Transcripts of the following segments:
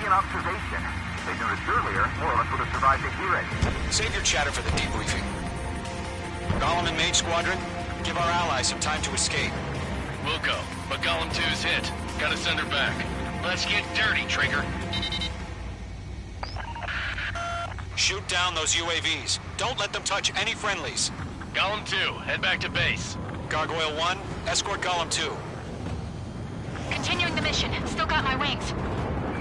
an observation. If they'd noticed earlier, more of us would have survived to hear it. Save your chatter for the debriefing. Golem and Mage Squadron, give our allies some time to escape. We'll go, but Golem 2's hit. Gotta send her back. Let's get dirty, Trigger. Shoot down those UAVs. Don't let them touch any friendlies. Golem 2, head back to base. Gargoyle 1, escort Golem 2. Continuing the mission. Still got my wings.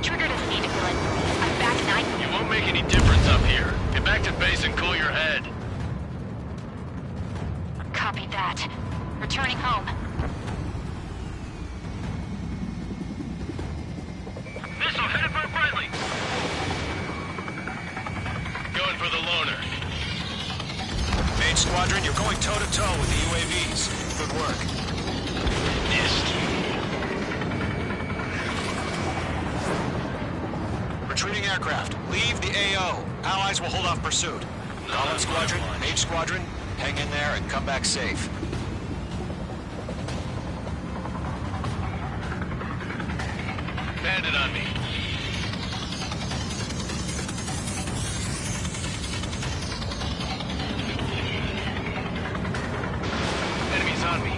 Trigger doesn't need to feel it. I'm back and You won't make any difference up here. Get back to base and cool your head. Copy that. Returning home. Missile headed for a friendly. Going for the loner. Mage Squadron, you're going toe-to-toe with the UAVs. Good work. Missed. Retreating aircraft. Leave the AO. Allies will hold off pursuit. Golem Squadron, Mage Squadron, hang in there and come back safe. Bandit on me. Enemies on me.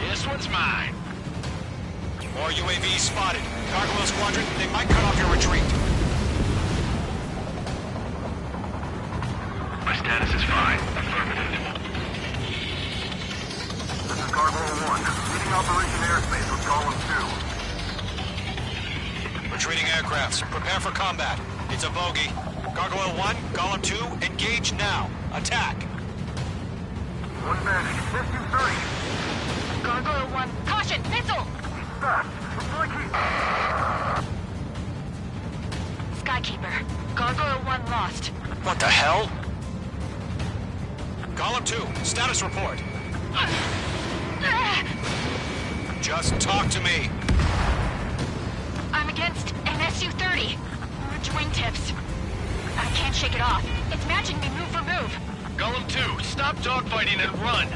This one's mine. More UAVs spotted. Gargoyle Squadron, they might cut off your retreat. My status is fine. Affirmative. This is Gargoyle 1, leading Operation Airspace with Golem 2. Retreating aircrafts, prepare for combat. It's a bogey. Gargoyle 1, Golem 2, engage now. Attack. One bandit, SU-30. Gargoyle 1. Caution! Missile! Fast. It's like Skykeeper. Gargoyle 1 lost. What the hell? Golem 2, status report. Just talk to me. I'm against an SU-30. Large wingtips. I can't shake it off. It's matching me move for move. Golem 2, stop dogfighting and run.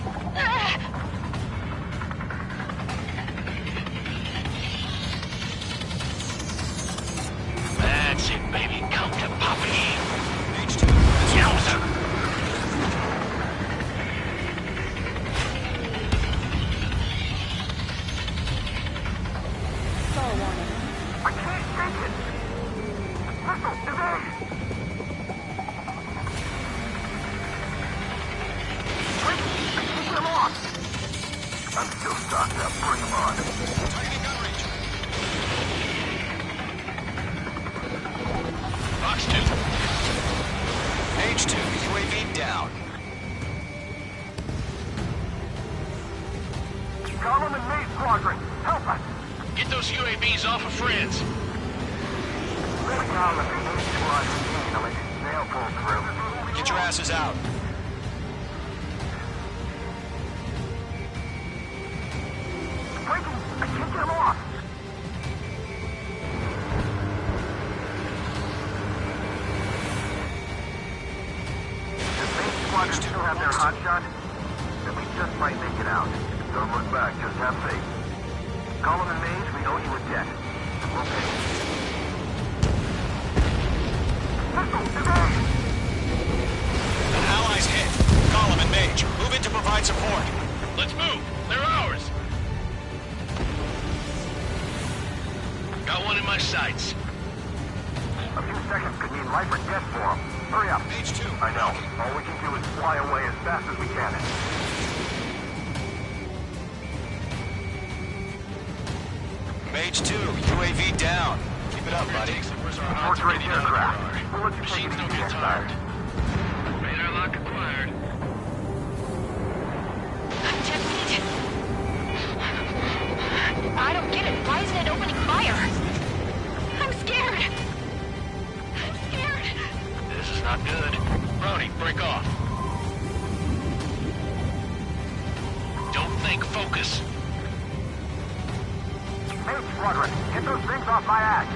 That's it, baby. Come to Poppy. H2, Yowza! I can't take it! Missile, evade! Wait! I can't get him off! I'm still stocked up. Bring him on. targeting gun range. Box 2. H2, UAV down. Golem and Mage Squadron, help us! Get those UAVs off of friends. Let Golem and Mage Squadron handle it. They'll pull through. Get your asses out. Breaking! I can't get him off! Does Mage Squadron still have their hotshot? Then we just might make it out. Don't look back, just have faith. Golem and Mage, we owe you a debt. We'll pay. Missile, evade! The allies hit. Golem and Mage, move in to provide support. Let's move. They're ours. Got one in my sights. A few seconds could mean life or death for them. Hurry up. H2. I know. All we can do is fly away as fast as we can. Mage 2, UAV down. Keep it up, buddy. Report to aircraft. We'll let you take it Machines don't easy get next time. tired. Radar lock acquired. I'm tempted. I don't get it. Why isn't it opening fire? I'm scared. I'm scared. This is not good. Brody, break off. Don't think, focus. Mage Squadron, get those things off my ass.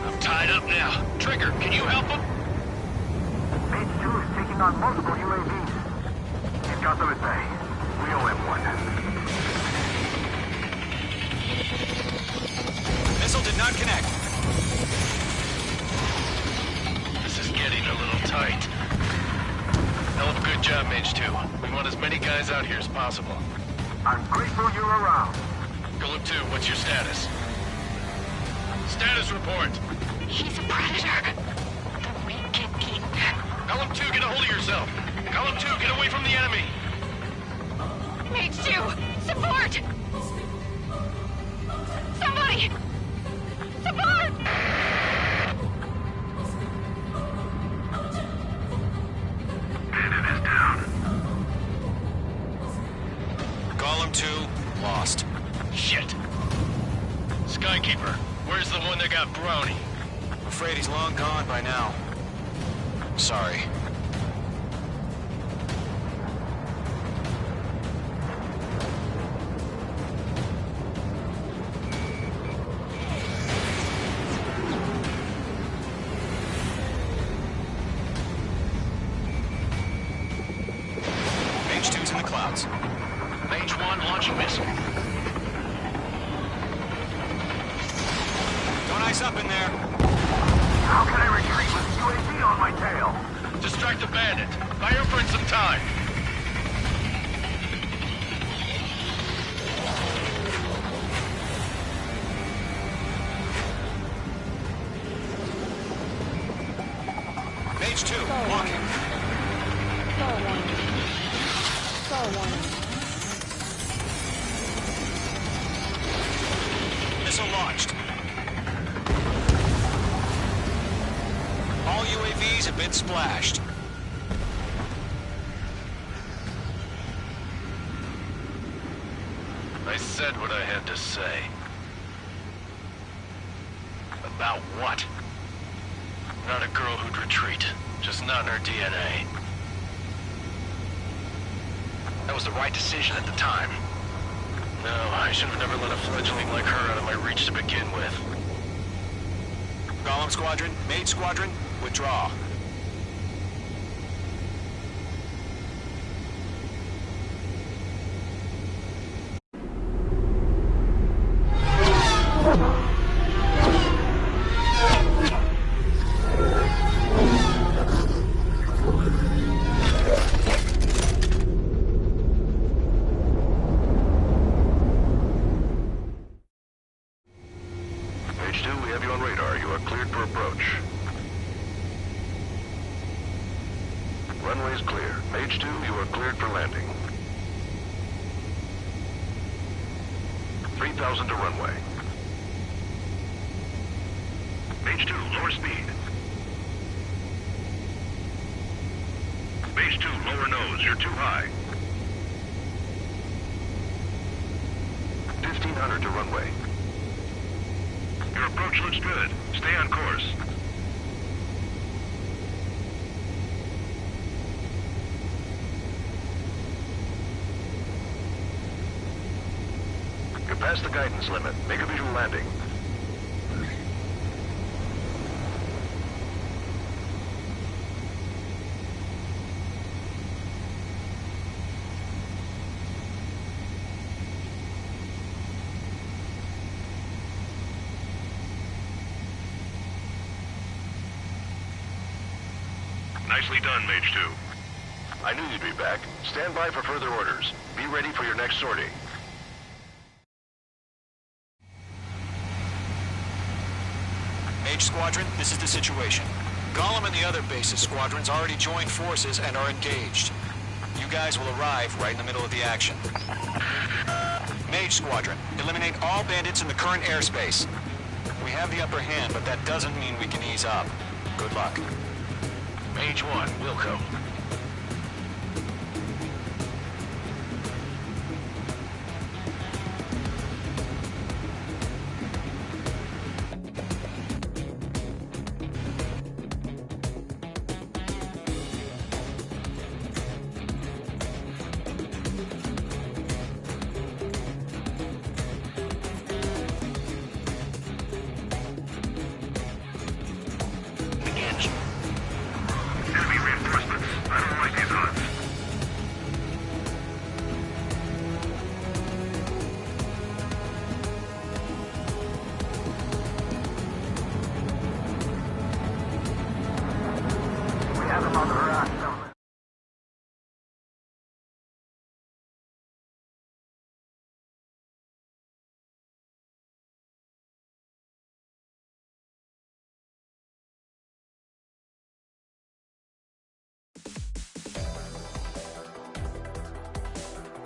I'm tied up now. Trigger, can you help him? Mage 2 is taking on multiple UAVs. He's got them at bay. We owe him one. Missile did not connect. This is getting a little tight. Hell of a good job, Mage 2. We want as many guys out here as possible. I'm grateful you're around. Golem 2, what's your status? Status report. He's a predator. The weak get eaten. Golem 2, get a hold of yourself. Golem 2, get away from the enemy. Mage 2, support! Somebody! Support! Bandit is down. Golem 2, lost. Shit. Skykeeper, where's the one that got Brownie? I'm afraid he's long gone by now. Sorry. Mage 2's in the clouds. Mage 1 launching missile. Don't ice up in there. How can I retreat with UAV on my tail? Distract the bandit. Buy your friend some time. Mage 2, walking. Missile launched. All UAVs have been splashed. I said what I had to say. About what? Not a girl who'd retreat. Just not in her DNA. That was the right decision at the time. No, I should have never let a fledgling like her out of my reach to begin with. Golem Squadron, Mage Squadron, withdraw. Mage 2, we have you on radar. You are cleared for approach. Runway is clear. Mage 2, you are cleared for landing. 3,000 to runway. Mage 2, lower speed. Mage 2, lower nose. You're too high. 1,500 to runway. Your approach looks good. Stay on course. You're past the guidance limit. Make a visual landing. Nicely done, Mage 2. I knew you'd be back. Stand by for further orders. Be ready for your next sortie. Mage Squadron, this is the situation. Golem and the other bases squadrons already joined forces and are engaged. You guys will arrive right in the middle of the action. Mage Squadron, eliminate all bandits in the current airspace. We have the upper hand, but that doesn't mean we can ease up. Good luck. Mage 1, Wilco. Enemy reinforcements. have him on the rack, gentlemen.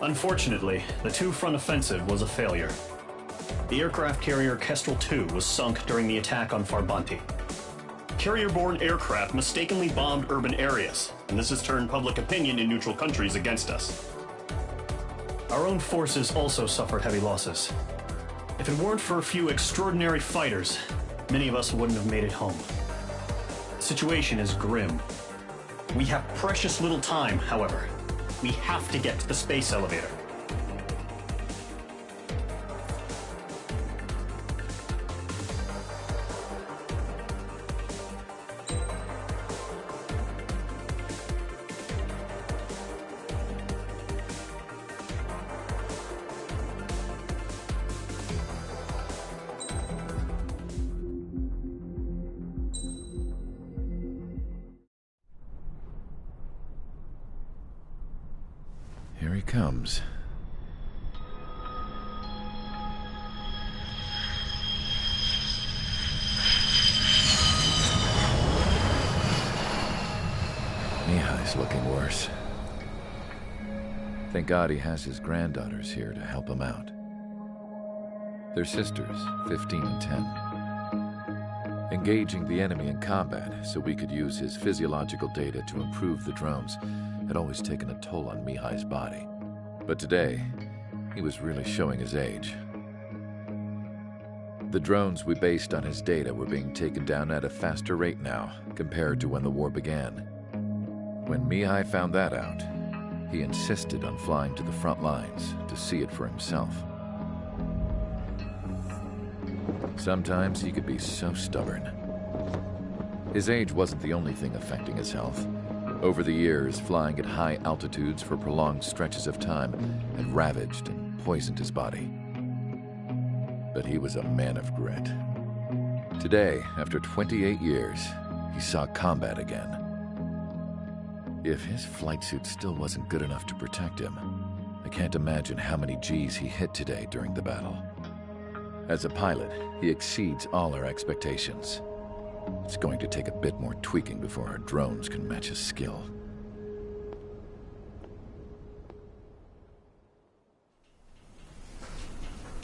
Unfortunately, the two-front offensive was a failure. The aircraft carrier Kestrel II was sunk during the attack on Farbanti. Carrier-borne aircraft mistakenly bombed urban areas, and this has turned public opinion in neutral countries against us. Our own forces also suffered heavy losses. If it weren't for a few extraordinary fighters, many of us wouldn't have made it home. The situation is grim. We have precious little time, however. We have to get to the space elevator. Here he comes. Mihai's looking worse. Thank God he has his granddaughters here to help him out. They're sisters, 15 and 10. Engaging the enemy in combat so we could use his physiological data to improve the drones had always taken a toll on Mihai's body. But today, he was really showing his age. The drones we based on his data were being taken down at a faster rate now, compared to when the war began. When Mihai found that out, he insisted on flying to the front lines to see it for himself. Sometimes he could be so stubborn. His age wasn't the only thing affecting his health. Over the years, flying at high altitudes for prolonged stretches of time had ravaged and poisoned his body. But he was a man of grit. Today, after 28 years, he saw combat again. If his flight suit still wasn't good enough to protect him, I can't imagine how many Gs he hit today during the battle. As a pilot, he exceeds all our expectations. It's going to take a bit more tweaking before our drones can match his skill.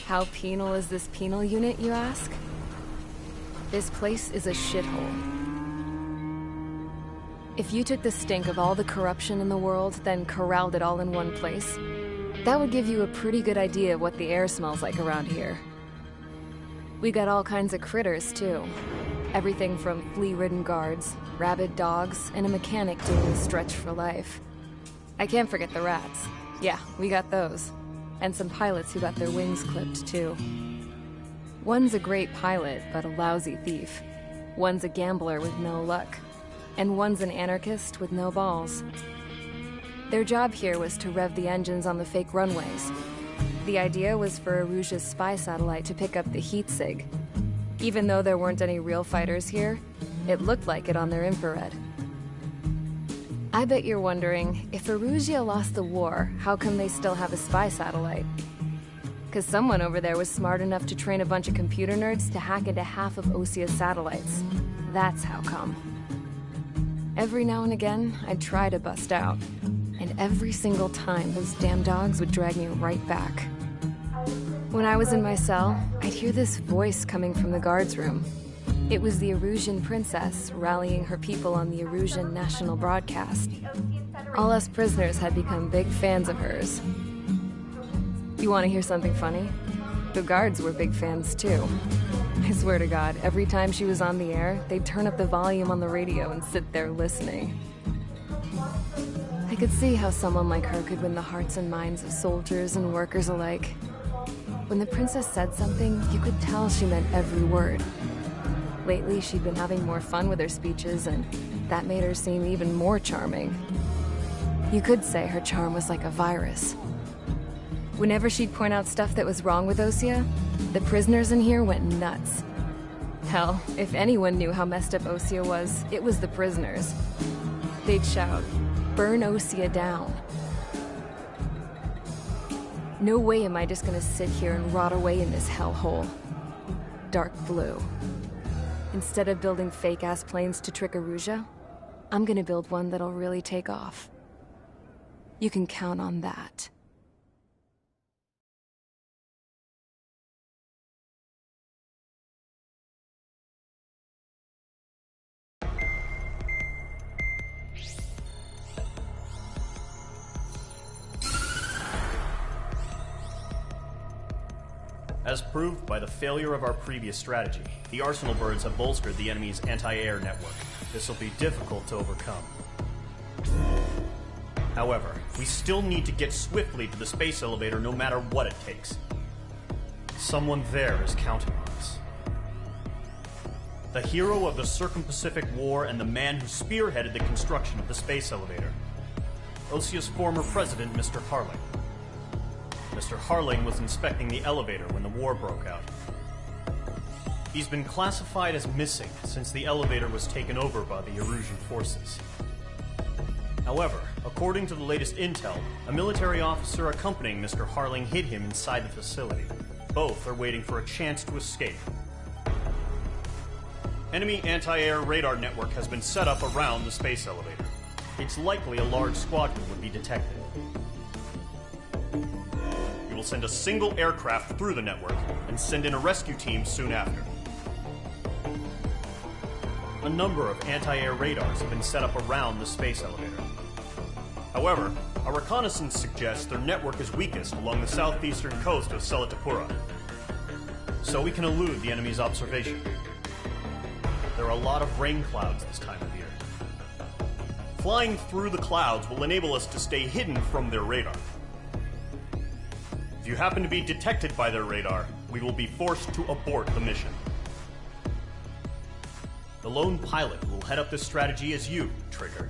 How penal is this penal unit, you ask? This place is a shithole. If you took the stink of all the corruption in the world, then corralled it all in one place, that would give you a pretty good idea of what the air smells like around here. We got all kinds of critters, too. Everything from flea-ridden guards, rabid dogs, and a mechanic doing a stretch for life. I can't forget the rats. Yeah, we got those. And some pilots who got their wings clipped, too. One's a great pilot, but a lousy thief. One's a gambler with no luck. And one's an anarchist with no balls. Their job here was to rev the engines on the fake runways. The idea was for Aruja's spy satellite to pick up the heat sig. Even though there weren't any real fighters here, it looked like it on their infrared. I bet you're wondering, if Aruja lost the war, how come they still have a spy satellite? Because someone over there was smart enough to train a bunch of computer nerds to hack into half of Osia's satellites. That's how come. Every now and again, I'd try to bust out. And every single time, those damn dogs would drag me right back. When I was in my cell, I'd hear this voice coming from the guards room. It was the Arusian princess rallying her people on the Arusian national broadcast. All us prisoners had become big fans of hers. You want to hear something funny? The guards were big fans too. I swear to God, every time she was on the air, they'd turn up the volume on the radio and sit there listening. I could see how someone like her could win the hearts and minds of soldiers and workers alike. When the princess said something, you could tell she meant every word. Lately, she'd been having more fun with her speeches, and that made her seem even more charming. You could say her charm was like a virus. Whenever she'd point out stuff that was wrong with Osia, the prisoners in here went nuts. Hell, if anyone knew how messed up Osia was, it was the prisoners. they'd shout, "Burn Osea down." No way am I just gonna sit here and rot away in this hellhole. Dark blue. Instead of building fake-ass planes to trick Aruja, I'm gonna build one that'll really take off. You can count on that. As proved by the failure of our previous strategy, the Arsenal birds have bolstered the enemy's anti-air network. This will be difficult to overcome. However, we still need to get swiftly to the space elevator no matter what it takes. Someone there is counting on us. The hero of the Circum-Pacific War and the man who spearheaded the construction of the space elevator. Osea's former president, Mr. Harling. Mr. Harling was inspecting the elevator when the war broke out. He's been classified as missing since the elevator was taken over by the Erusian forces. However, according to the latest intel, a military officer accompanying Mr. Harling hid him inside the facility. Both are waiting for a chance to escape. Enemy anti-air radar network has been set up around the space elevator. It's likely a large squadron would be detected. We will send a single aircraft through the network and send in a rescue team soon after. A number of anti-air radars have been set up around the space elevator. However, our reconnaissance suggests their network is weakest along the southeastern coast of Selatapura, so we can elude the enemy's observation. There are a lot of rain clouds this time of year. Flying through the clouds will enable us to stay hidden from their radar. If you happen to be detected by their radar, we will be forced to abort the mission. The lone pilot will head up this strategy as you, Trigger.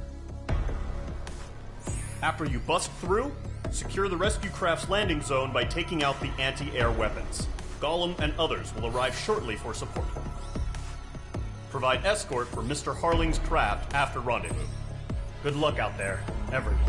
After you bust through, secure the rescue craft's landing zone by taking out the anti-air weapons. Gollum and others will arrive shortly for support. Provide escort for Mr. Harling's craft after rendezvous. Good luck out there, everyone.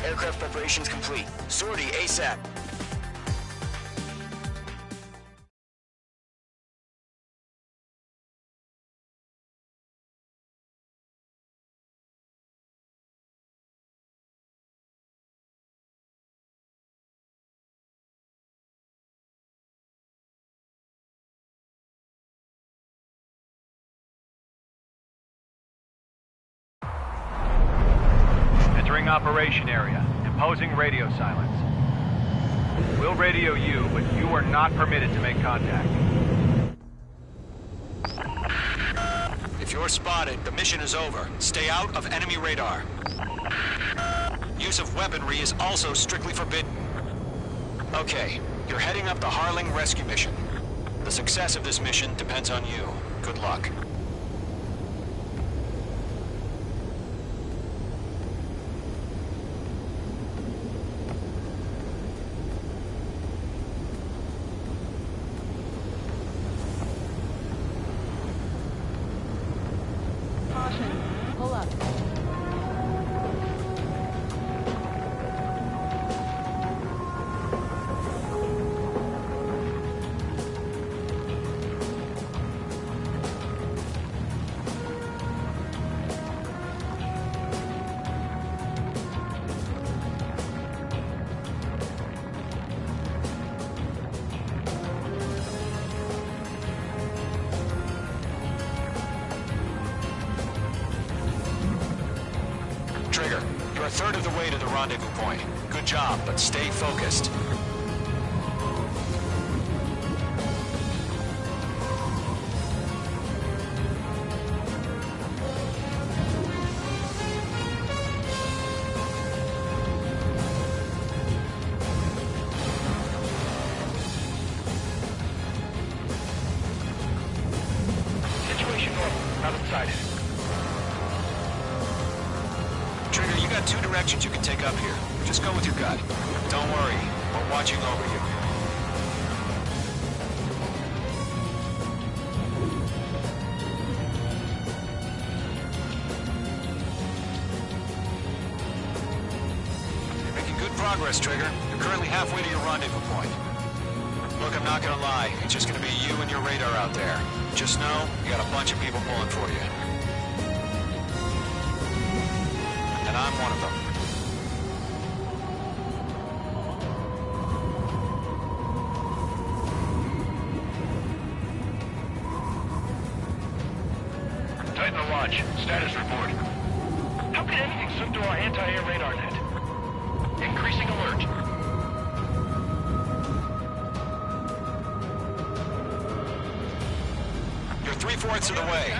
Aircraft preparations complete. Sortie ASAP. Entering operation area. Imposing radio silence. We'll radio you, but you are not permitted to make contact. If you're spotted, the mission is over. Stay out of enemy radar. Use of weaponry is also strictly forbidden. Okay, you're heading up the Harling rescue mission. The success of this mission depends on you. Good luck. Pull up. Trigger, you're a third of the way to the rendezvous point. Good job, but stay focused. Situation normal. Not excited. Trigger, you got two directions you can take up here. Just go with your gut. Don't worry, we're watching over you. You're making good progress, Trigger. You're currently halfway to your rendezvous point. Look, I'm not gonna lie. It's just gonna be you and your radar out there. Just know, you got a bunch of people pulling for you. And I'm one of them. Titan to launch. Status report. How could anything slip through our anti-air radar net? Increasing alert. You're 3/4 of the way.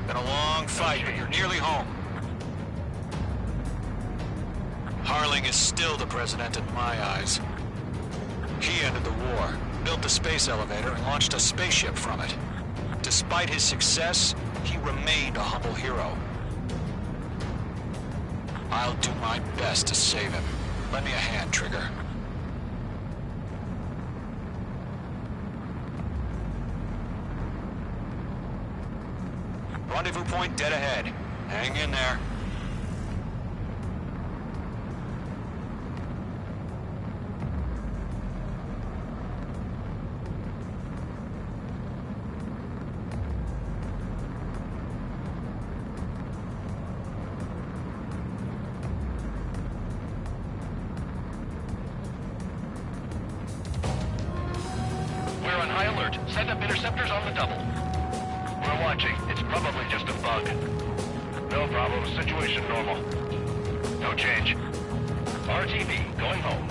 Been a long fight, but you're nearly home. Harling is still the president in my eyes. He ended the war, built the space elevator, and launched a spaceship from it. Despite his success, he remained a humble hero. I'll do my best to save him. Lend me a hand, Trigger. Rendezvous point dead ahead. Hang in there. We're on high alert. Send up interceptors on the double. We're watching. It's probably just a bug. No problem. Situation normal. No change. RTV, going home.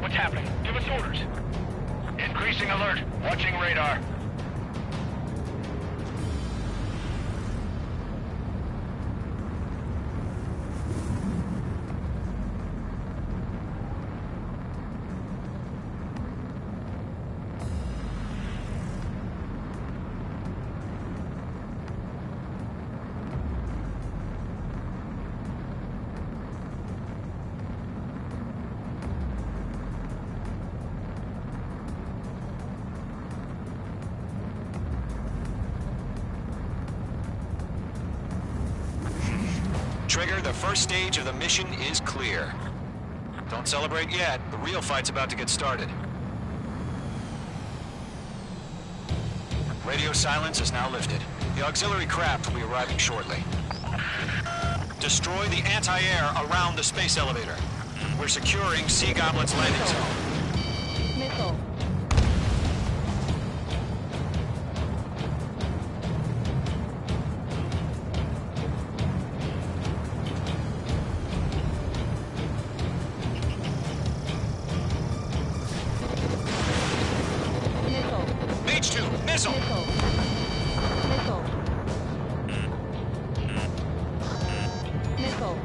What's happening? Give us orders. Increasing alert. Watching radar. Trigger, the first stage of the mission is clear. Don't celebrate yet. The real fight's about to get started. Radio silence is now lifted. The auxiliary craft will be arriving shortly. Destroy the anti-air around the space elevator. We're securing Sea Goblin's landing zone. Missile. H2, missile! Missile. Missile.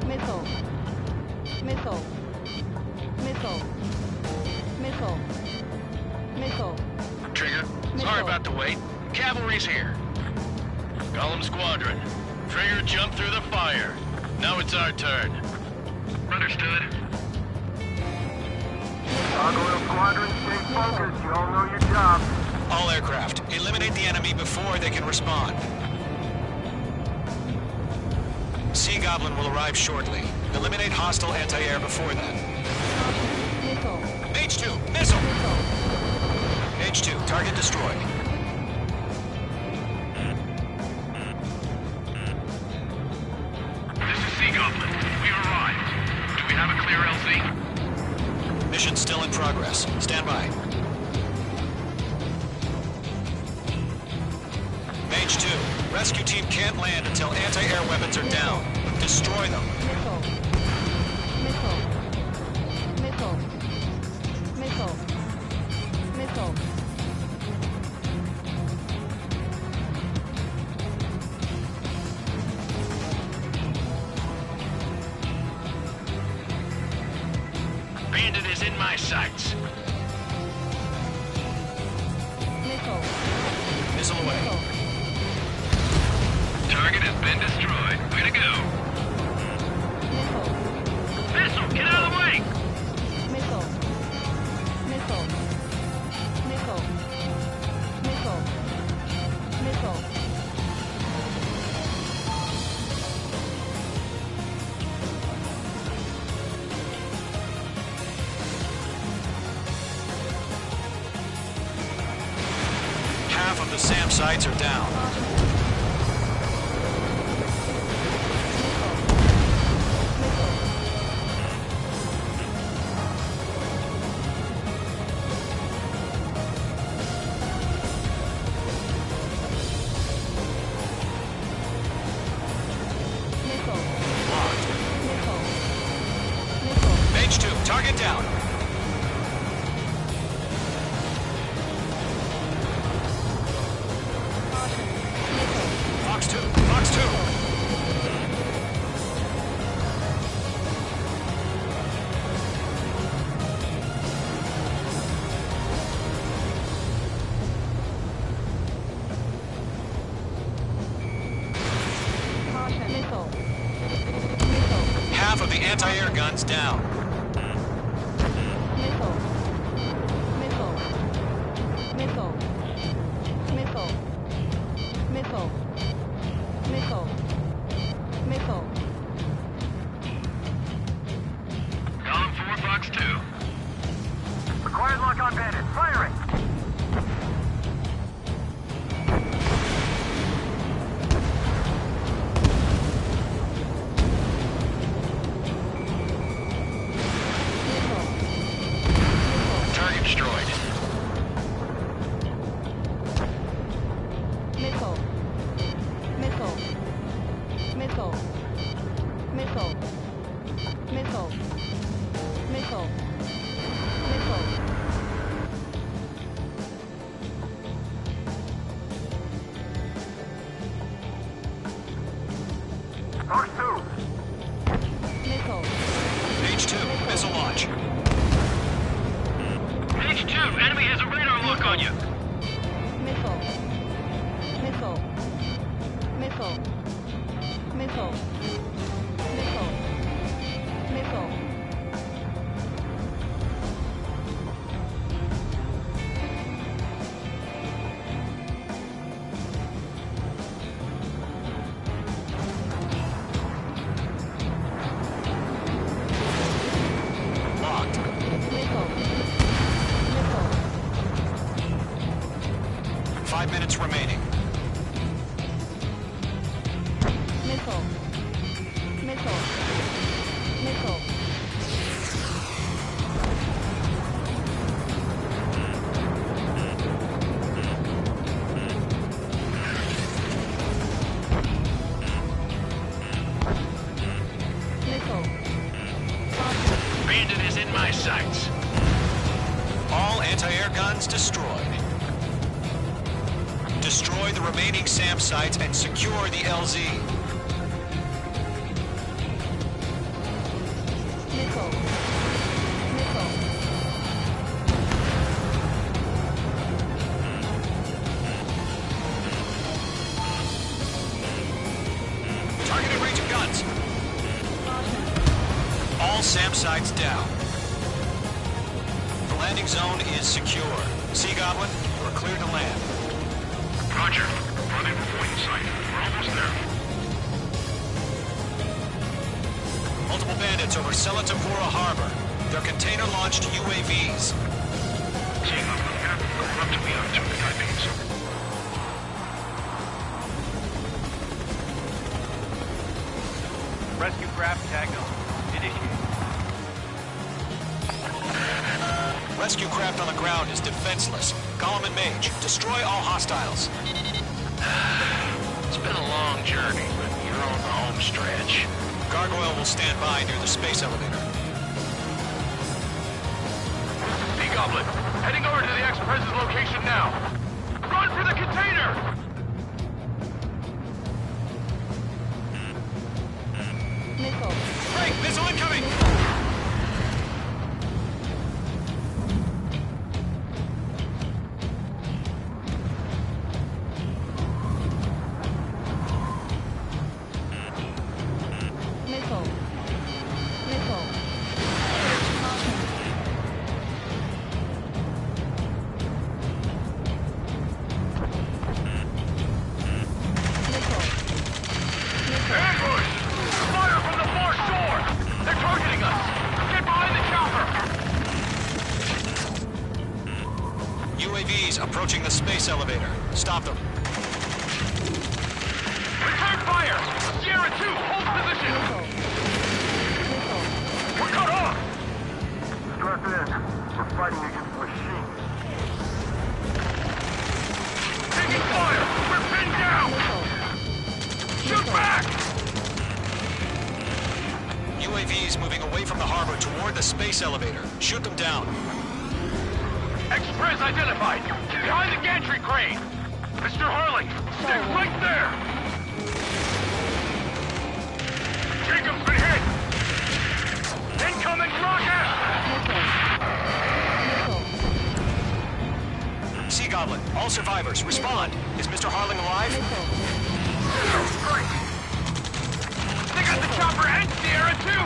Missile. Missile. Missile. Missile. Missile. Trigger, sorry about the wait. Cavalry's here. Golem Squadron. Trigger jumped through the fire. Now it's our turn. Understood. Gargoyle Squadron, stay focused. You all know your job. All aircraft, eliminate the enemy before they can respond. Sea Goblin will arrive shortly. Eliminate hostile anti-air before then. Missile. H2, missile! H2, target destroyed. This is Sea Goblin. We arrived. Do we have a clear LZ? Mission still in progress. Stand by. Mage 2, rescue team can't land until anti-air weapons are down. Destroy them. Missile. Missile. Missile. Missile. Missile. Bandit is in my sights. Missile. Missile away. Target has been destroyed. Way to go. Missile. Missile, get out of the way! Missile. Missile. Missile. Missile. Missile. Half of the SAM sites are down. Mage 2, target down. Fox 2, Fox 2. Missile. Half of the anti-air guns down. Missile. Missile. Missile. Missile. Missile. Missile. Missile. Column 4, Fox 2. Required lock on bandit. Firing. Target destroyed. Missile. Missile. Missile. Missile. Missile. Missile. watch. H2, enemy has a radar lock on you. Missile. Missile. Missile. Missile. Missile. Missile. Locked. Missile. Missile. 5 minutes remaining. Missile. Missile. Missile. Missile. Bandit is in my sights. All anti-air guns destroyed. Destroy the remaining SAM sites and secure the LZ. Missile. Missile. Targeted range of guns. All SAM sites down. The landing zone is secure. Sea Goblin, you are cleared to land. Roger. Running for point sight. We're almost there. Multiple bandits over Selatakura Harbor. They're container-launched UAVs. Seeing them, going up to me on 2 IPs. Rescue craft tag them. Initiate. Rescue craft on the ground is defenseless. Gollum and Mage, destroy all hostiles. It's been a long journey, but you're on the home stretch. Gargoyle will stand by near the space elevator. Goblin, heading over to the Express's location now. Run for the container! Missile. Frank, missile incoming! Missile. Missile. Ambush! Fire from the far shore! They're targeting us! Get behind the chopper! UAVs approaching the space elevator. Stop them. Return fire! Sierra 2, hold position! We're cut off! Strap in. We're fighting against machines. Taking fire! We're pinned down! Shoot back! UAVs moving away from the harbor toward the space elevator. Shoot them down. Express identified! Behind the gantry crane! Mr. Harley, stay right there! Jacob's been hit! Incoming rocket! Sea Goblin, all survivors, respond. Is Mr. Harling alive? They got the chopper and Sierra too!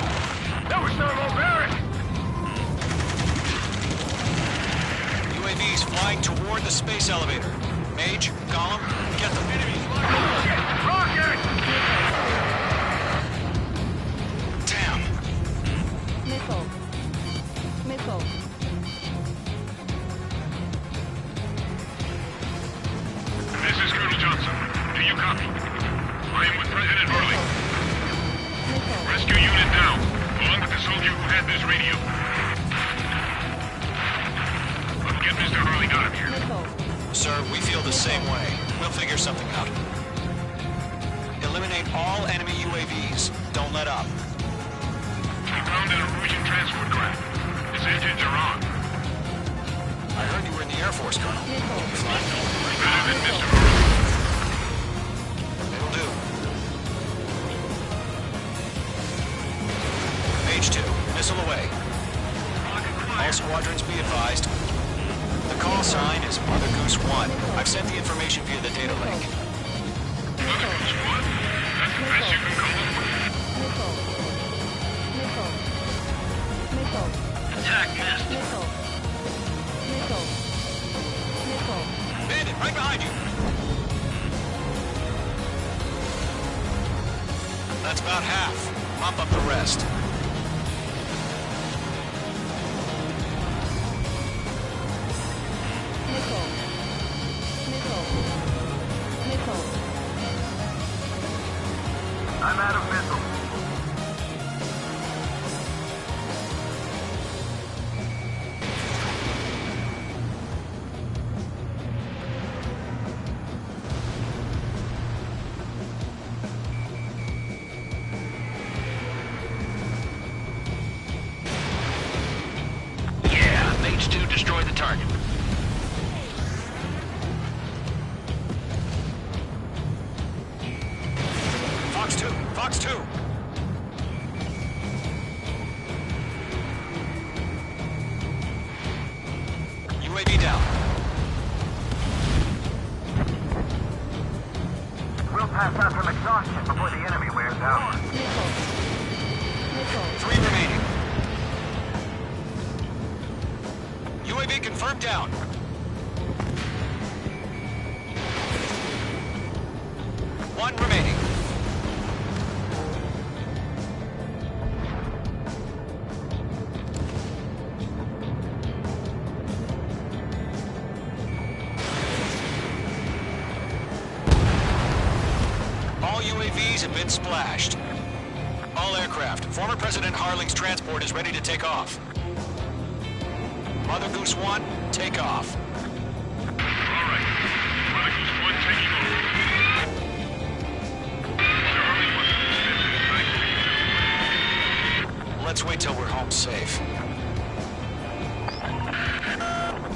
That was thermobaric! UAVs flying toward the space elevator. Mage, Gollum, get them. Rocket! Damn. Missile. Missile. This is Colonel Johnson. Do you copy? I am with President Harley. Rescue unit down, along with the soldier who had this radio. We'll get Mr. Harley out of here. Sir, we feel the same way. We'll figure something out. Eliminate all enemy UAVs. Don't let up. We found an Norwegian transport craft. Its engines are on. I heard you were in the Air Force, Colonel. Better than Mr. Harley. It'll do. Mage 2, missile away. All squadrons be advised. The call sign is Mother Goose 1. I've sent the information via the data link. Mother Goose 1? That's the best you can call them? Attack missed. Bandit, right behind you. That's about half. Mop up the rest. I'm out of missiles. Yeah, Mage 2 destroyed the target. Fox 2! Fox 2! UAV down. We'll pass out from exhaustion before the enemy wears out. 3 remaining. UAV confirmed down. One remaining. All UAVs have been splashed. All aircraft. Former President Harling's transport is ready to take off. Mother Goose 1, take off. All right. Mother Goose 1 taking over. Mr. Harley wants to dismiss it. Let's wait till we're home safe.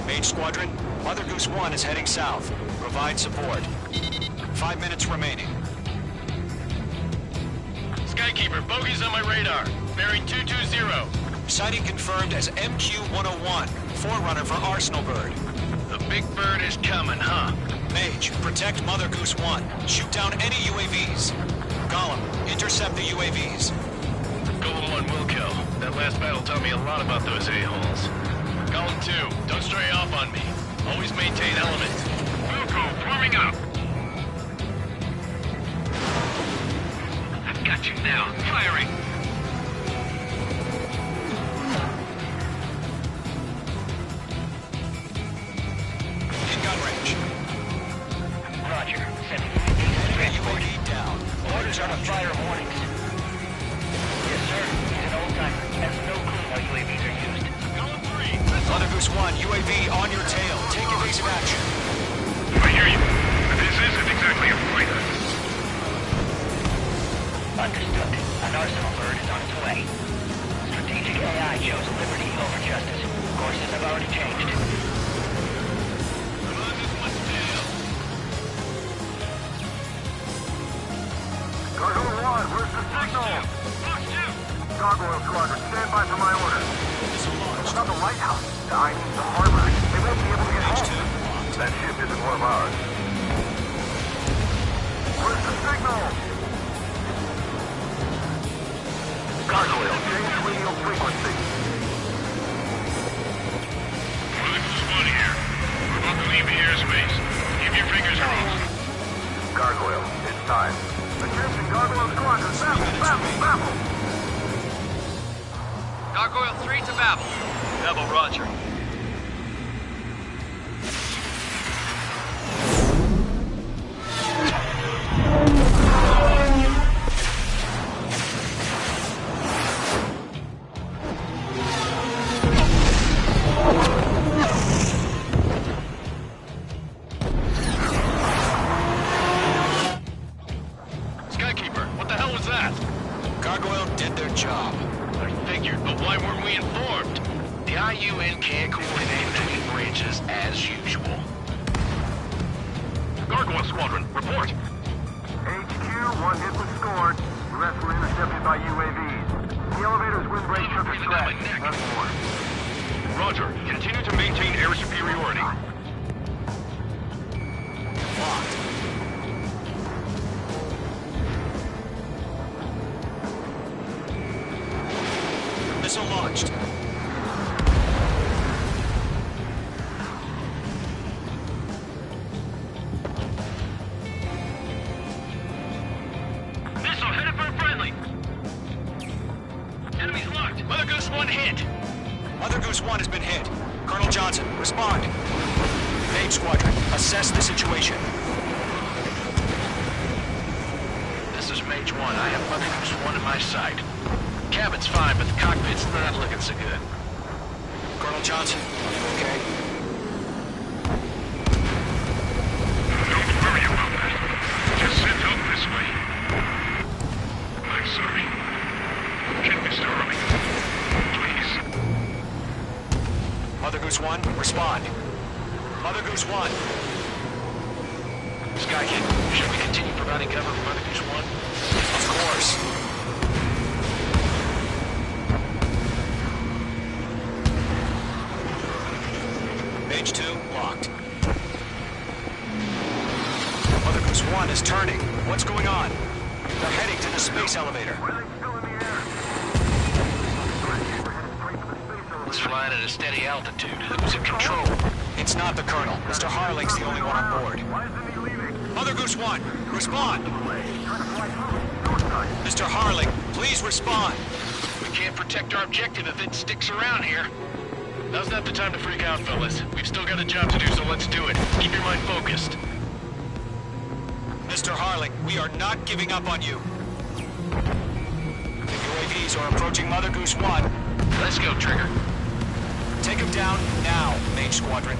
Mage Squadron, Mother Goose 1 is heading south. Provide support. 5 minutes remaining. Skykeeper, bogeys on my radar. Bearing 220. Sighting confirmed as MQ-101, forerunner for Arsenal Bird. The big bird is coming, huh? Mage, protect Mother Goose 1. Shoot down any UAVs. Gollum, intercept the UAVs. Golem 1 will kill. That last battle taught me a lot about those a-holes. Golem 2, don't stray off on me. Always maintain element. Wilco, forming up. I've got you now. Firing. In gun range. Roger. Sending UAV down. Orders are to fire warnings. Yes, sir. He's an old-timer. Has no clue how UAVs are used. Golem 3. Mother Goose 1, UAV on your tail. Take evasive action. I hear you. But this isn't exactly a fighter. Understood. An Arsenal Bird is on its way. Strategic AI chose liberty over justice. Courses have already changed. Come on, this one's down. Gargoyle 1, where's the signal? Fox 2. Gargoyle Squadron, stand by for my order. It's not the lighthouse. I mean the harbor. They won't be able to get home. That ship isn't one of ours. Where's the signal? Gargoyle, change radio frequency. Mother Goose 1 here. We're about to leave the airspace. Keep your fingers crossed. Gargoyle, it's time. Attention, Gargoyle Squadron, babble. Gargoyle 3 to Babel. Babel, roger. Skykeeper, what the hell was that? Gargoyle did their job. I figured, but why weren't we informed? The IUN can't coordinate action branches as usual. Gargoyle Squadron, report. HQ, one hit was scored. The rest were intercepted by UAVs. The elevator's windbreak took a scratch. Nothing more. Roger. Continue to maintain air superiority. Locked. Missile launched. Missile headed for a friendly. Enemy's locked. Mother Goose 1 hit. Mother Goose 1 has been hit. Colonel Johnson, respond. Mage Squadron, assess the situation. This is Mage 1. I have Mother Goose 1 in my sight. Cabin's fine, but the cockpit's not looking so good. Colonel Johnson, are you okay? Don't worry about that. Just send help this way. I'm sorry. Get Mr. Harley. Please. Mother Goose 1, respond. Mother Goose 1. Sky King, should we continue providing cover for Mother Goose 1? Of course. Mage 2, locked. Mother Goose 1 is turning. What's going on? They're heading to the space elevator. It's flying at a steady altitude. Who's in control? It's not the Colonel. Mr. Harling's the only one on board. Mother Goose 1, respond! Mr. Harling, please respond! We can't protect our objective if it sticks around here. Now's not the time to freak out, fellas. We've still got a job to do, so let's do it. Keep your mind focused. Mr. Harling, we are not giving up on you. The UAVs are approaching Mother Goose 1. Let's go, Trigger. Take him down now, Mage Squadron.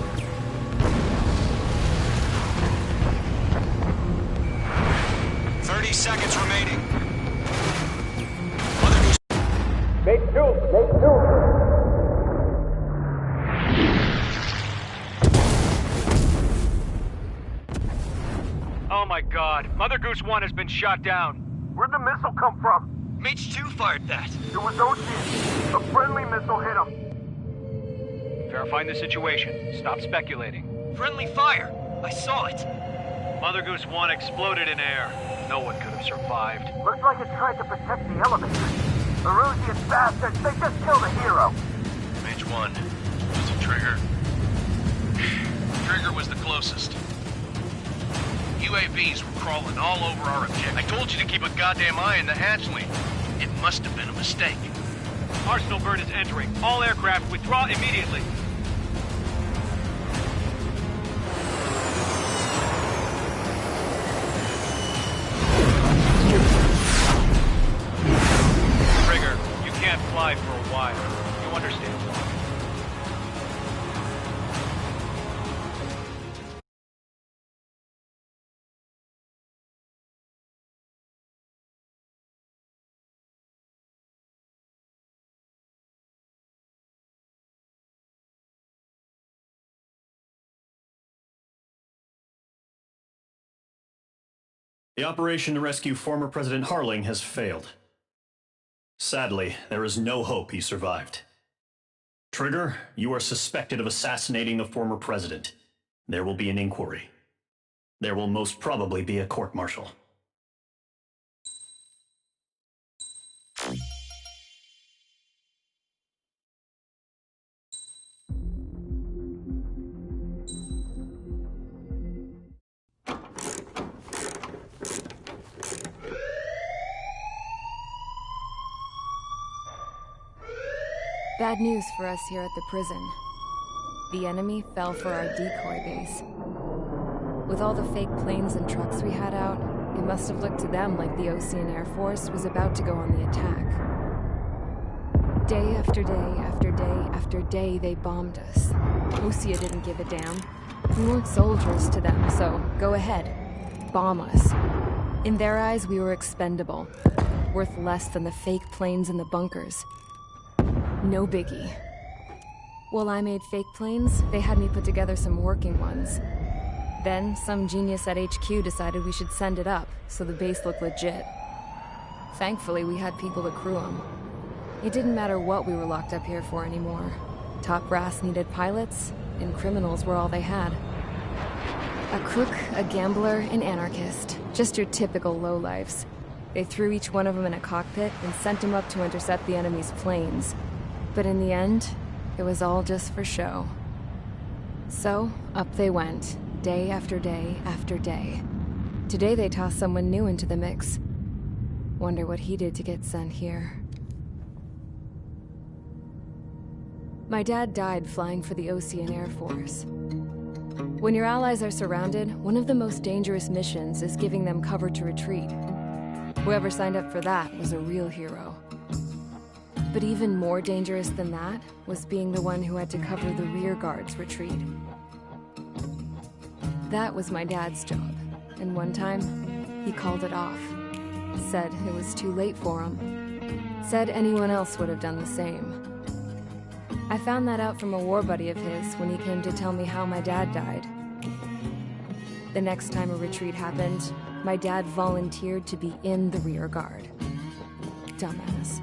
Seconds remaining. Mother Goose. Make two. Oh my god. Mother Goose 1 has been shot down. Where'd the missile come from? Mage 2 fired that. It was Ocean. A friendly missile hit him. Verifying the situation. Stop speculating. Friendly fire. I saw it. Mother Goose 1 exploded in air. No one could have survived. Looks like it tried to protect the elevator. The Erusian bastards, they just killed a hero. Mage 1. Was it Trigger? Trigger was the closest. UAVs were crawling all over our objective. I told you to keep a goddamn eye in the hatchling. It must have been a mistake. Arsenal bird is entering. All aircraft withdraw immediately. Trigger, you can't fly for a while. You understand why. The operation to rescue former President Harling has failed. Sadly, there is no hope he survived. Trigger, you are suspected of assassinating the former president. There will be an inquiry. There will most probably be a court-martial. Bad news for us here at the prison. The enemy fell for our decoy base. With all the fake planes and trucks we had out, it must have looked to them like the Ocean Air Force was about to go on the attack. Day after day after day after day, they bombed us. Osea didn't give a damn. We weren't soldiers to them, so go ahead. Bomb us. In their eyes, we were expendable. Worth less than the fake planes in the bunkers. No biggie. While I made fake planes, they had me put together some working ones. Then, some genius at HQ decided we should send it up, so the base looked legit. Thankfully, we had people to crew them. It didn't matter what we were locked up here for anymore. Top brass needed pilots, and criminals were all they had. A crook, a gambler, an anarchist. Just your typical lowlifes. They threw each one of them in a cockpit and sent them up to intercept the enemy's planes. But in the end, it was all just for show. So, up they went, day after day after day. Today they tossed someone new into the mix. Wonder what he did to get sent here. My dad died flying for the Ocean Air Force. When your allies are surrounded, one of the most dangerous missions is giving them cover to retreat. Whoever signed up for that was a real hero. But even more dangerous than that was being the one who had to cover the rear guard's retreat. That was my dad's job, and one time, he called it off. Said it was too late for him. Said anyone else would have done the same. I found that out from a war buddy of his when he came to tell me how my dad died. The next time a retreat happened, my dad volunteered to be in the rear guard. Dumbass.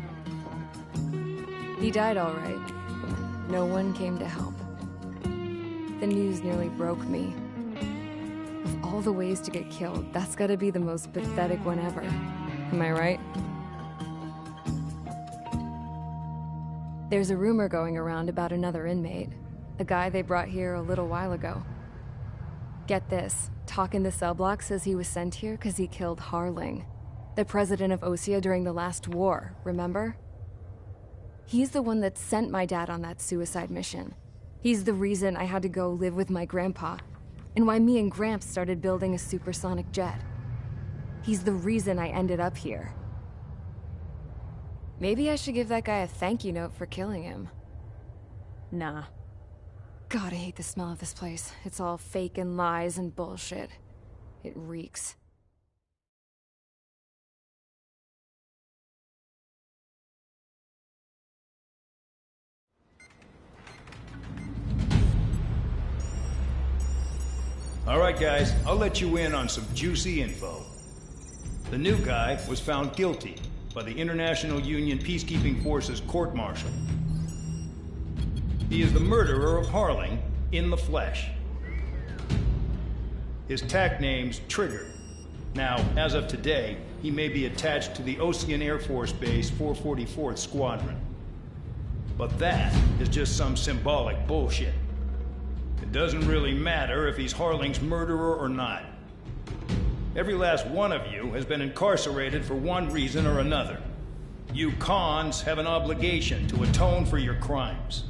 He died all right. No one came to help. The news nearly broke me. Of all the ways to get killed, that's gotta be the most pathetic one ever. Am I right? There's a rumor going around about another inmate. A guy they brought here a little while ago. Get this, talk in the cell block says he was sent here because he killed Harling, the president of Osea during the last war, remember? He's the one that sent my dad on that suicide mission. He's the reason I had to go live with my grandpa, and why me and Gramps started building a supersonic jet. He's the reason I ended up here. Maybe I should give that guy a thank you note for killing him. Nah. God, I hate the smell of this place. It's all fake and lies and bullshit. It reeks. All right, guys, I'll let you in on some juicy info. The new guy was found guilty by the International Union Peacekeeping Forces court-martial. He is the murderer of Harling in the flesh. His TAC name's Trigger. Now, as of today, he may be attached to the Ocean Air Force Base 444th Squadron. But that is just some symbolic bullshit. It doesn't really matter if he's Harling's murderer or not. Every last one of you has been incarcerated for one reason or another. You cons have an obligation to atone for your crimes.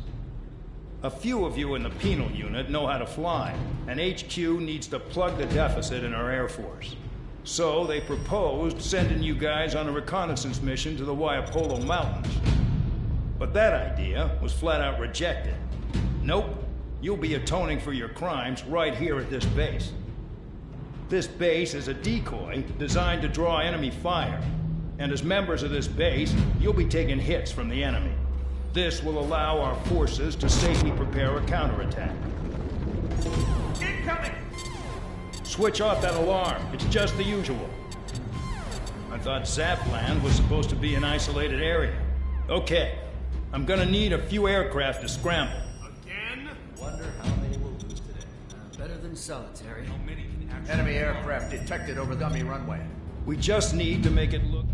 A few of you in the penal unit know how to fly, and HQ needs to plug the deficit in our Air Force. So they proposed sending you guys on a reconnaissance mission to the Waiapolo Mountains. But that idea was flat out rejected. Nope, you'll be atoning for your crimes right here at this base. This base is a decoy designed to draw enemy fire, and as members of this base, you'll be taking hits from the enemy. This will allow our forces to safely prepare a counterattack. Incoming! Switch off that alarm. It's just the usual. I thought Zapland was supposed to be an isolated area. Okay, I'm gonna need a few aircraft to scramble. Again? Wonder how many we'll lose today. Better than solitary. Enemy aircraft detected over the dummy runway. We just need to make it look...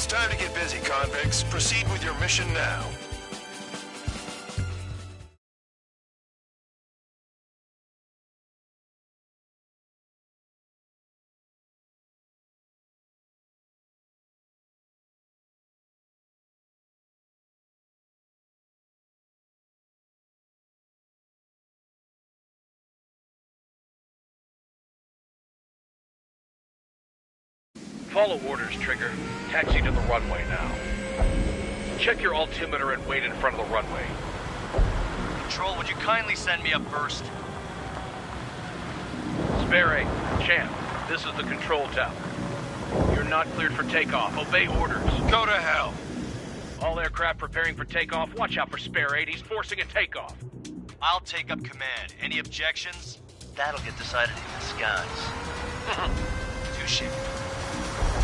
It's time to get busy, convicts. Proceed with your mission now. Follow orders, Trigger. Taxi to the runway now. Check your altimeter and wait in front of the runway. Control, would you kindly send me up first? Spare 8, Champ, this is the control tower. You're not cleared for takeoff. Obey orders. Go to hell. All aircraft preparing for takeoff. Watch out for Spare 8. He's forcing a takeoff. I'll take up command. Any objections? That'll get decided in the skies. Touche.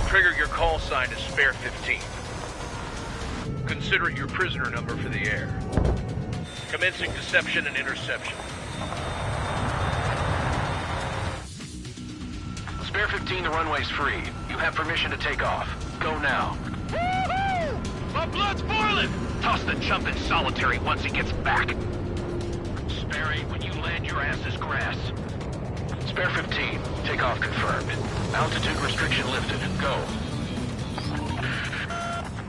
Trigger, your call sign is Spare 15. Consider it your prisoner number for the air. Commencing deception and interception. Spare 15, the runway's free. You have permission to take off. Go now. Woohoo! My blood's boiling! Toss the chump in solitary once he gets back. Spare 8, when you land, your ass is grass. Spare 15, takeoff confirmed. Altitude restriction lifted. Go.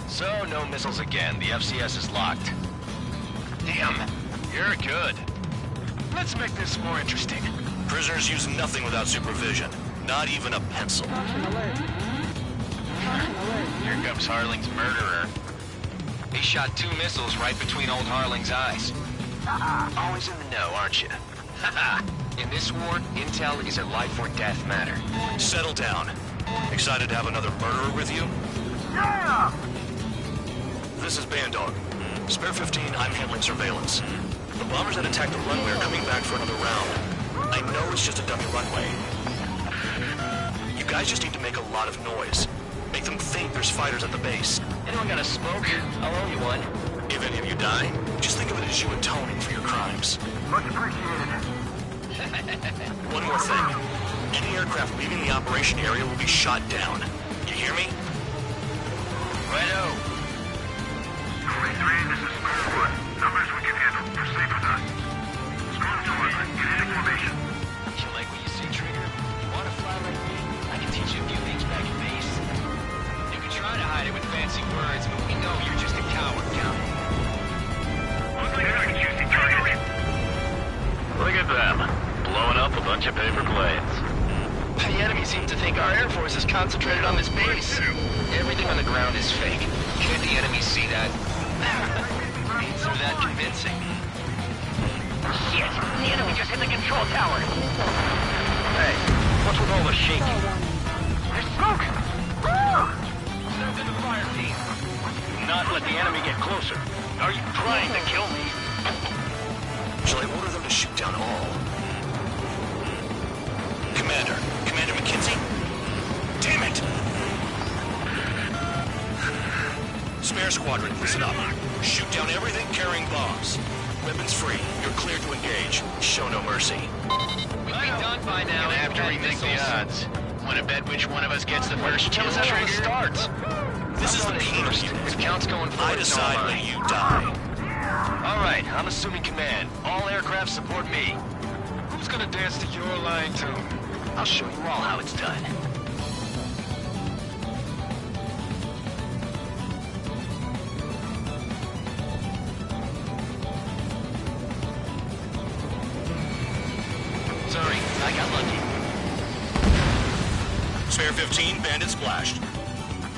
So, no missiles again. The FCS is locked. Damn, you're good. Let's make this more interesting. Prisoners use nothing without supervision. Not even a pencil. Here comes Harling's murderer. He shot 2 missiles right between old Harling's eyes. Always in the know, aren't you? In this war, intel is a life or death matter. Settle down. Excited to have another murderer with you? Yeah! This is Bandog. Spare 15, I'm handling surveillance. The bombers that attacked the runway are coming back for another round. I know it's just a dummy runway. You guys just need to make a lot of noise. Make them think there's fighters at the base. Anyone got a smoke? I'll owe you one. If any of you die, just think of it as you atoning for your crimes. Much appreciated. One more thing. Any aircraft leaving the operation area will be shot down. You hear me? Righto. 23, this is Square 1. Numbers we can handle. Proceed with us. Storm 200, get into formation. You like what you see, Trigger? You want to fly like me? I can teach you a few things back at base. You can try to hide it with fancy words, but we know you're just a coward, Count. Look at them. Blowing up a bunch of paper planes. The enemy seems to think our Air Force is concentrated on this base. Everything on the ground is fake. Can't the enemy see that? Needs some of that convincing. Shit! The enemy just hit the control tower! Hey, what's with all the shaking? There's smoke! Send in the fire team. Not let the enemy get closer. Are you trying to kill me? Shall I order them to shoot down all? Commander McKenzie? Damn it! Spare squadron, listen up. Shoot down everything carrying bombs. Weapons free. You're cleared to engage. Show no mercy. We'd be done by now. Gonna have to rethink the odds. Want to bet which one of us gets the first kill, Tell us how it Trigger? starts. This is the peanut unit. If Count's going forward, I decide when you die. All right, I'm assuming command. All aircraft support me. Who's gonna dance to your line tune? I'll show you all how it's done. Sorry, I got lucky. Spare 15, bandit splashed.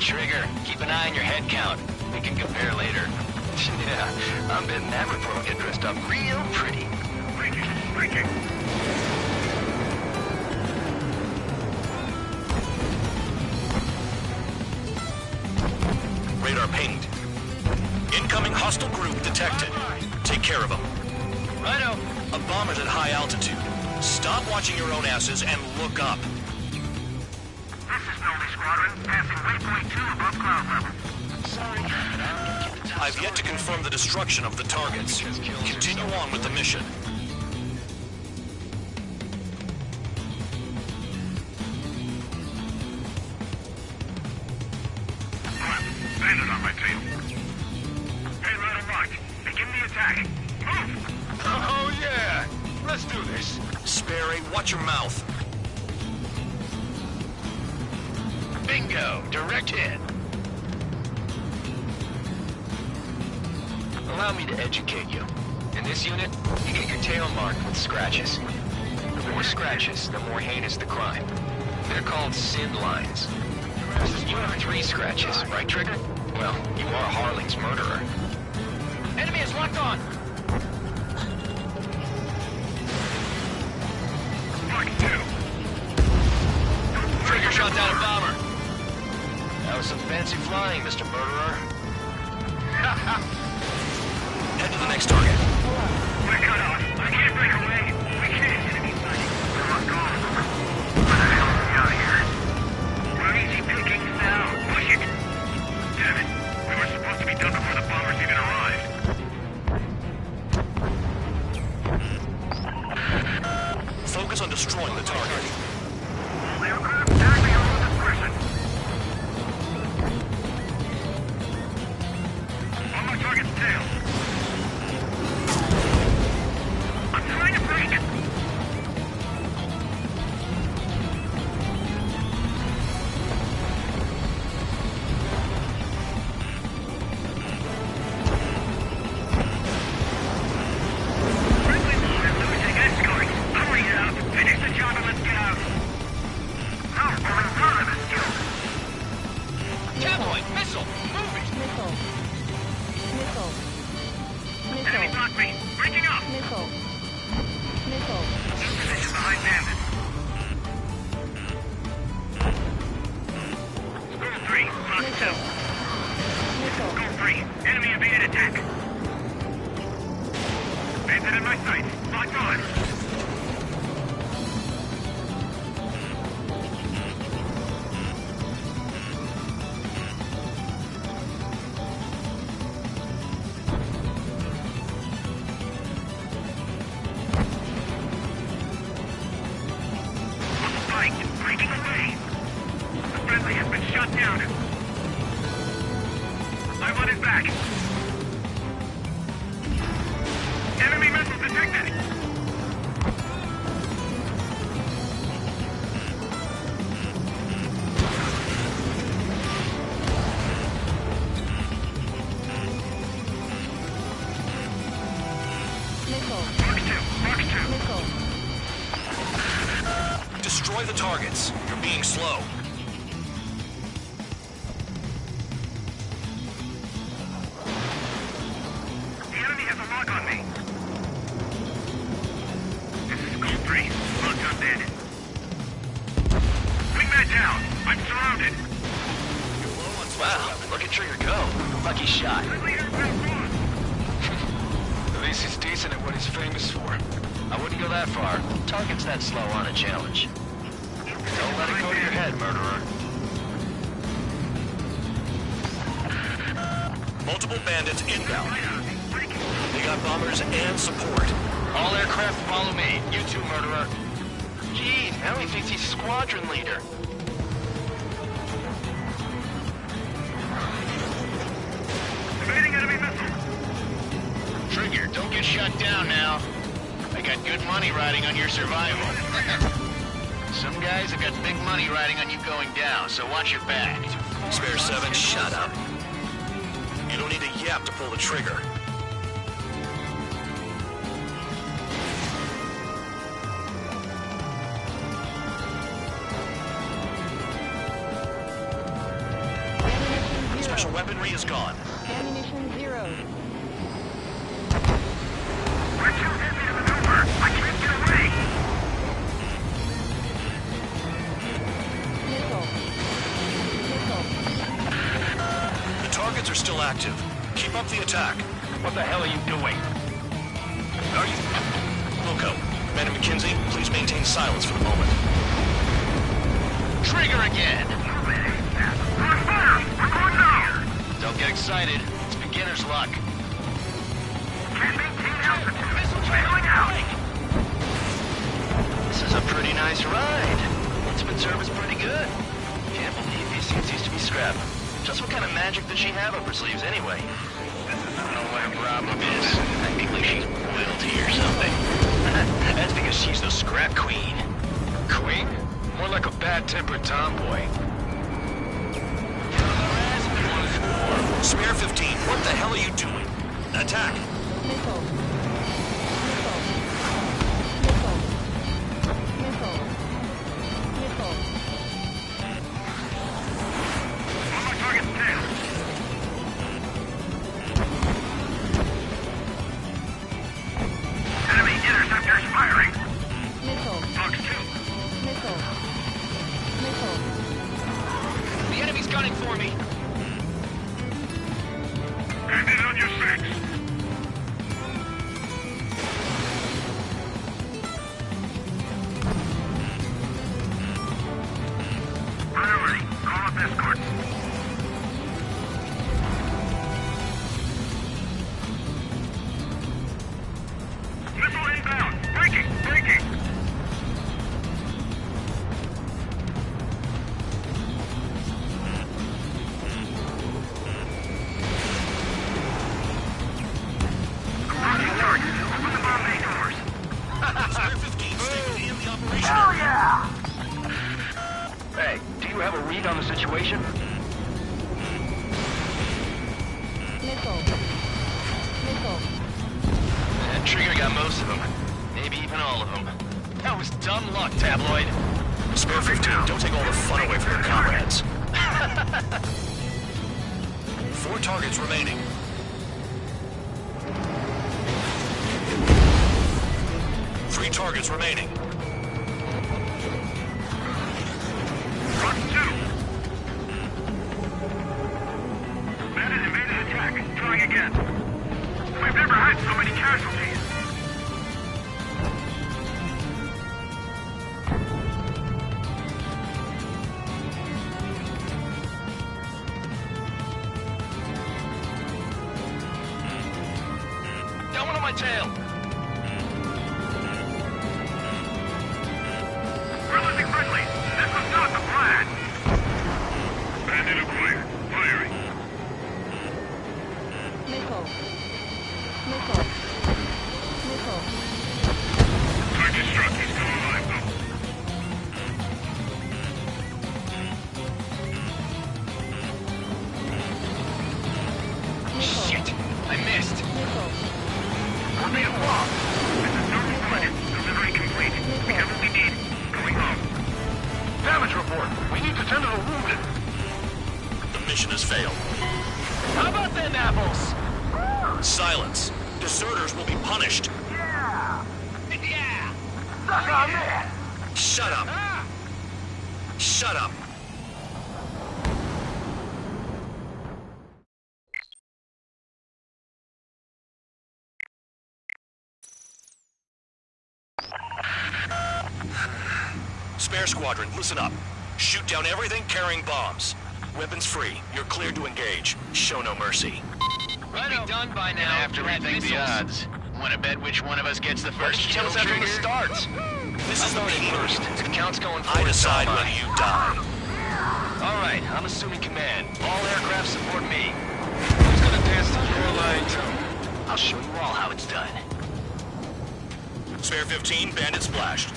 Trigger, keep an eye on your head count. We can compare later. Yeah, I'm betting that report will get dressed up real pretty. Breaking. Radar pinged. Incoming hostile group detected. Take care of them. Righto. A bomber's at high altitude. Stop watching your own asses and look up. This is Nomi Squadron, passing waypoint 2 above cloud level. Sorry. I've yet to confirm the destruction of the targets. Continue on with the mission. back. Oh, yeah. Let's do this. Sperry, watch your mouth. Bingo. Direct hit. Allow me to educate you. In this unit, you get your tail marked with scratches. The more scratches, the more heinous the crime. They're called sin lines. You have 3 scratches, right, Trigger? Well, you are Harling's murderer. Enemy is locked on. Trigger shot down a bomber. That was some fancy flying, Mr. Murderer. Head to the next target. We're cut off. I can't break away. We can't. Enemy sighting. Lock on. What the hell is out here? We're easy pickings now. Push it. Damn it. We were supposed to be done before the bombers even arrived. Focus on destroying the target. All aircraft, acting on discretion. On my target's tail. I'm trying to break it. Friendly mode is losing escorts. Hurry it up. Finish the job and let's get out. Oh, we're part of this kill. Cowboy, missile, move it. Missile. Missile. Enemy Missile. block me. Breaking up. Missile. Missile. New position behind bandit. School 3, Fox 2. Missile. School 3, enemy evaded attack. Bandit in my sight. Locked on. Spiked, breaking away. The friendly has been shot down. I want it back. Enemy missile detected. Missile. Fox 2, Fox 2. Missile. Destroy the targets. You're being slow. The enemy has a lock on me. This is School 3. Locked on bandit. Wingman down. I'm surrounded. Wow, look at Trigger go. Lucky shot. Friendly aircraft gone. At least he's decent at what he's famous for. I wouldn't go that far. Target's that slow on a challenge. Don't let it go to your head, murderer. Multiple bandits inbound. They got bombers and support. All aircraft follow me. You too, murderer. Jeez, now he thinks he's squadron leader. Evading enemy missile. Trigger, don't get shut down now. I got good money riding on your survival. Some guys have got big money riding on you going down, so watch your back. Spare 7, shut up. You don't need a yap to pull the trigger. Special weaponry is gone. Ammunition 0. We're too busy to maneuver. I can't get away. Missile. Missile. The targets are still active. Keep up the attack. What the hell are you doing? Are you... Wilco, Madam McKinsey, please maintain silence for the moment. Trigger again! On fire! We're going down! Don't get excited. It's beginner's luck. Can't maintain altitude. Missile trailing out. This is a pretty nice ride. Instrument service pretty good. Can't believe these things used to be scrap. Just what kind of magic does she have up her sleeves anyway? This is not where problem is. I think like she's royalty or something. That's because she's the scrap queen. Queen? More like a bad-tempered tomboy. Spare 15, what the hell are you doing? Attack! Missile. Enemy interceptors firing. Missile. Fox 2. Missile. Missile. The enemy's gunning for me! Bandit on your 6. Priority. Call up escorts. Missile inbound. Breaking. Approaching target. Open the bomb bay doors. Spare 15, stay in the operation. Hell yeah! Hey, do you have a read on the situation? Missile. Missile. Trigger got most of them. Maybe even all of them. That was dumb luck, Tabloid. Spare 15, don't take all the fun away from your comrades. 4 targets remaining. 3 targets remaining. Fox 2. Bandit invaded attack. Trying again. We've never had so many casualties. Got one on my tail. We're losing friendly. This was not the plan. Bandit acquired. Firing. Missile. Missile. Missile. Target struck. He's still alive, though. Shit, I missed. Missile. We're being blocked. This is normal credit. Delivery complete. We have what we need. Going home. Damage report. We need to tend to the wounded. The mission has failed. How about them apples? Silence. Deserters will be punished. Yeah! Yeah. Suck on that! Shut up. Shut up. Spare squadron, listen up. Shoot down everything carrying bombs. Weapons free. You're cleared to engage. Show no mercy. Right on. Done by now. After we think the odds. Want to bet which one of us gets the first kill Kills after trigger? the starts. This is the first. The count's going I forward. decide whether you die. All right, I'm assuming command. All aircraft support me. Who's gonna dance to your line too? I'll show you all how it's done. Spare 15, bandit splashed.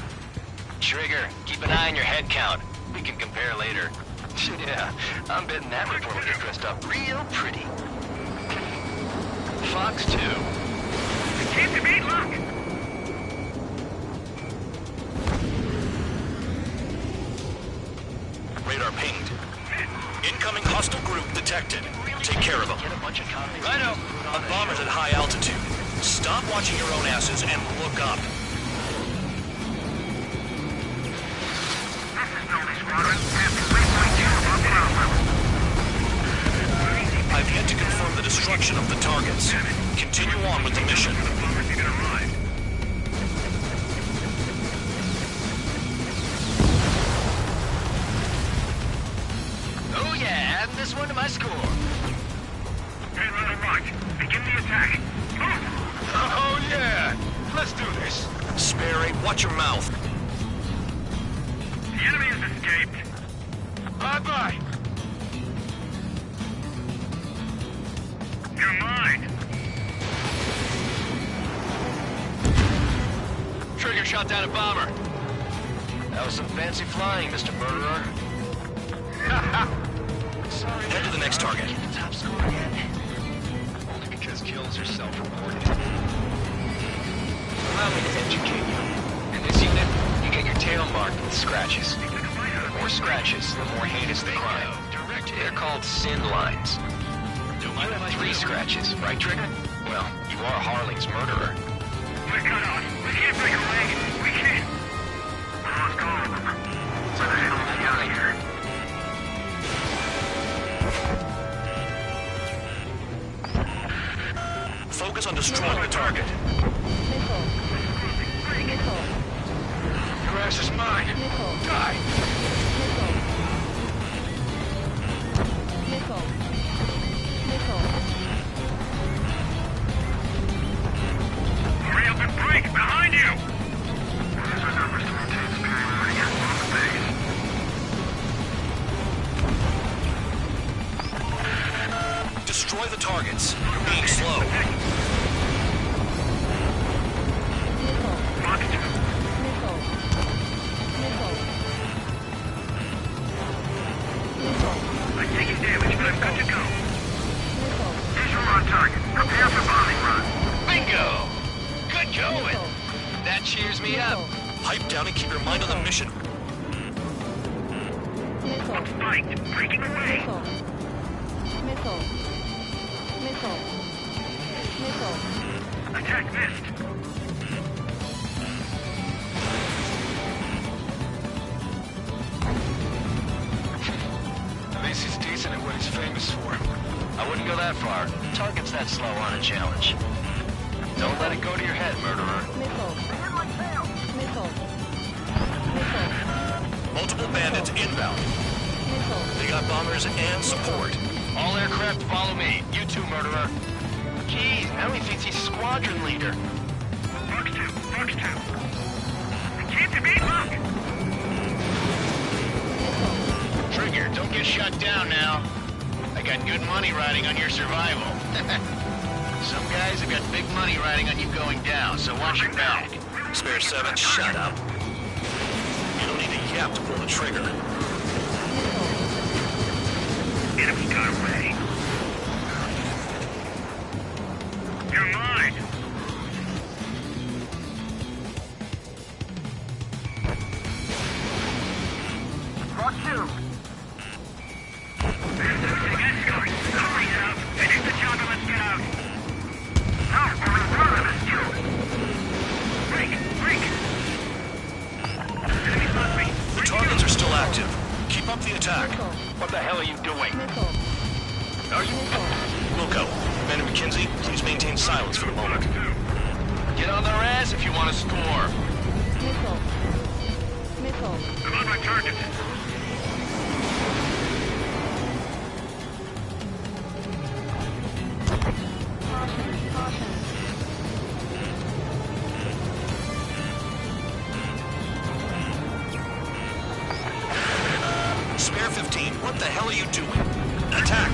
Trigger, keep an eye on your head count. We can compare later. Yeah, I'm betting that report will get dressed up real pretty. Fox 2. Keep the beat, look! Radar pinged. Incoming hostile group detected. Take care of them. Get a bunch of copies. Righto. A bomber's at high altitude. Stop watching your own asses and look up. This is Noble Squadron. Pass 3.2 above ground level. I've yet to confirm the destruction of the targets. Continue on with the mission. The bombers even arrived. Oh yeah, adding this one to my score. Payload unlocked. Begin the attack. Move! Oh yeah! Let's do this. Spare 8, watch your mouth. The enemy has escaped. Bye-bye. You're mine. shot down a bomber. That was some fancy flying, Mr. Murderer. Sorry. Head to the next target. Get the top score again. Only because kills are self-reported. Allow me to educate you. In this unit, you get your tail marked with scratches. The more scratches, the more heinous the crime. They're called sin lines. You have 3 scratches, right, Trigger? Well, you are Harling's murderer. We're cut off. We can't break away. We can't. Let's go. Where the hell is he out of here? Focus on destroying the target. Missile. Missile. Your ass is mine. Missile. Die. Missile. Missile. Missile. Hurry up and break! Behind you! Where's our numbers to maintain superiority on the base? Destroy the targets. You're being slow. Missile. Fox 2. Missile. Missile. Missile. I'm taking damage, but I'm good to go. Missile. Visual on target. Prepare for bombing run. Bingo! Good going! That cheers me up. Pipe down and keep your mind on the mission. Missile. Spiked. Breaking away. Missile. Missile. Missile. Missile. Attack missed. Macy's decent at what he's famous for. I wouldn't go that far. Target's that slow on a challenge. Don't let it go to your head, murderer. Missile. Missile. Missile. Multiple bandits inbound. Missile. They got bombers and support. All aircraft follow me. You too, murderer. Geez, now he thinks he's squadron leader. Fox 2. Fox 2. Keep the beat, look! Trigger, don't get shut down now. I got good money riding on your survival. Some guys have got big money riding on you going down, so watch your back. Spare 7, shut up. You don't need a yap to pull the trigger. Enemy got away. You're mine. Fox 2. Escort, hurry up. Finish the job and let's get out. No, only one of us two. Break! Enemies on me. The targets are still active. Keep up the attack. What the hell are you doing? Missile. Are you... Wilco, Commander McKenzie, please maintain silence for the moment. Get on their ass if you want to score. Missile. Missile. I'm on my target. Caution. Caution. Spare 15, what the hell are you doing? Attack!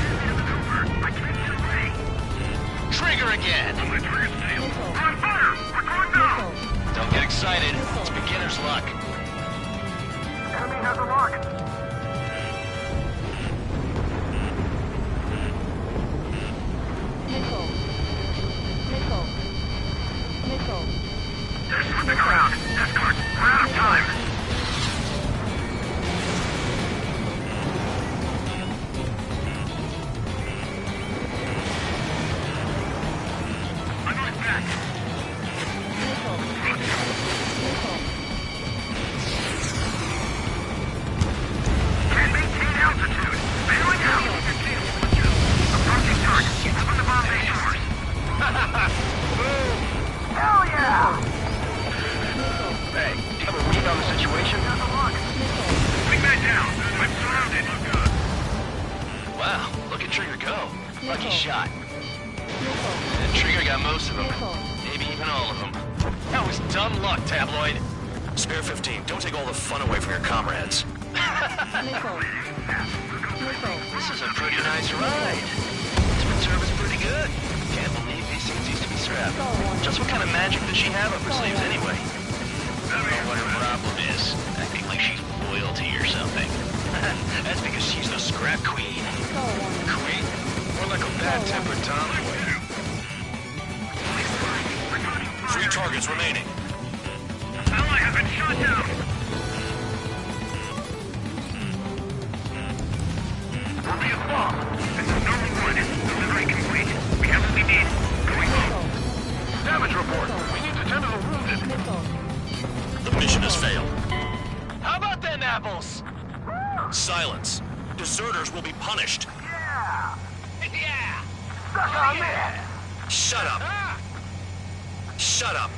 I can't get away. Trigger again. Missile. We're on fire. We're going down. Missile. Don't get excited. It's beginner's luck. Enemy has a lock. Missile. Missile. Missile. They're slipping around. Escort, we're out of time. I'm on his back. Missile. Missile. Can't maintain altitude. Bailing out. Approaching target. Open the bomb bay doors. Hell yeah! Hey, do you have a read on the situation? There's a lock. Wingman down. I'm surrounded. Wow, look at Trigger go. Lucky shot. Missile. And Trigger got most of them. Missile. Maybe even all of them. That was dumb luck, Tabloid. Spare 15, don't take all the fun away from your comrades. Missile. Missile. This is a pretty nice ride. It's been service pretty good. Can't believe these things used to be scrapped. Just what kind of magic does she have up her sleeves anyway? That's because she's the scrap queen. Queen? More like a bad-tempered tomboy. 3 targets remaining. Ally has been shot down. We'll be a fall. This is normal 1. Delivery complete. We have what we need. Going home. Damage report. We need to tend to the wounded. The mission has failed. How about them apples? Silence. Deserters will be punished. Yeah. Yeah. Suck on that. Shut up. Shut up.